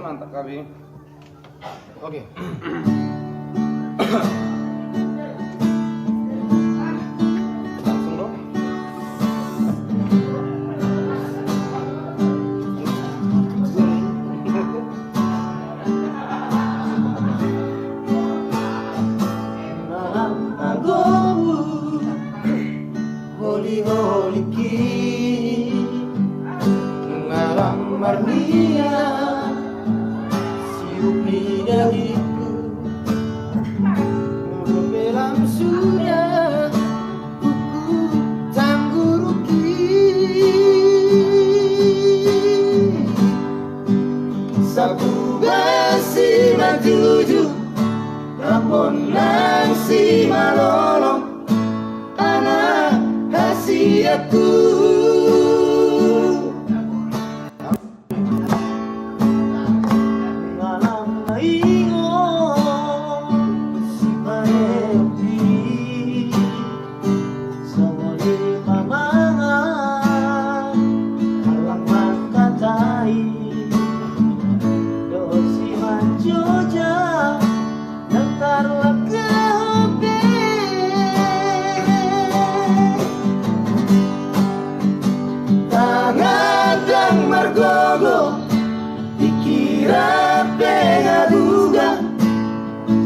mantap kali. Oke. Langsung dong. Holi-holiki ngalang marnia siupi dahiku membelam surya buku tangguruki sabu basi matuju rapon nang si malolong anak hasiatku ngalam ingon si parepi sawali pamangan alang makatai dosi manjoja nang tarlak margogo dikira pengaduga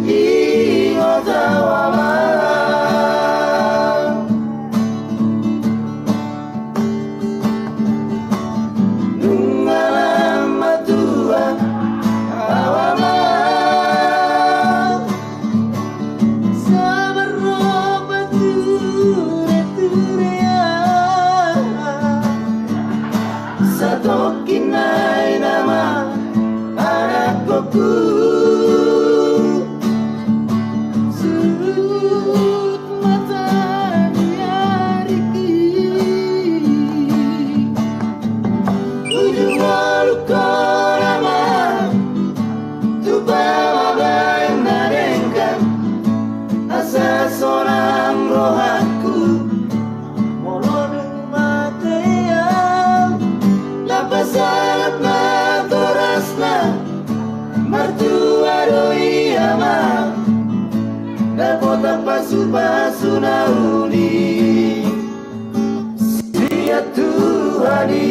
iyo tawama nungalam matua awama sabar robatu returea satokinai nama anak koku surut mata diariki ujung waluko nama tubawa bayi narengkan asa seorang rohaku sangat matorasna mertua doi ama dapota pasu-pasu nauli sia Tuhani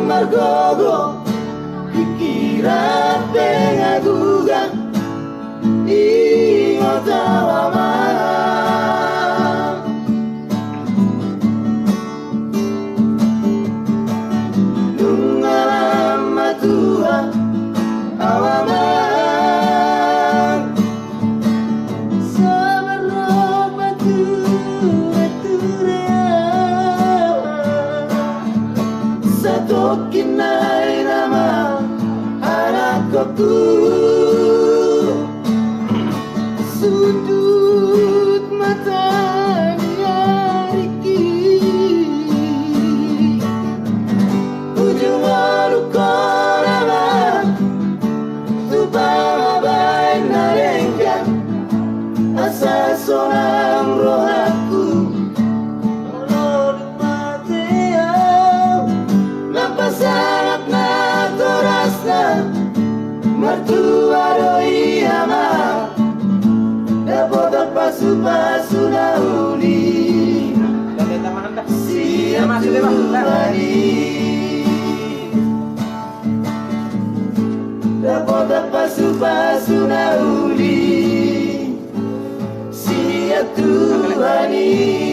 margogo pikiran pengaduga ingotawama nungalam matua awama sabar robatu returea satokinai nama anak koku sudut mata diariki ujung waluko nama tubawa bayi narengkan asa seorang rohaku sangat natorasna mertua doi ama dapota pasu-pasu nauli sia Tuhani pasu-pasu na uli. Siya tuhani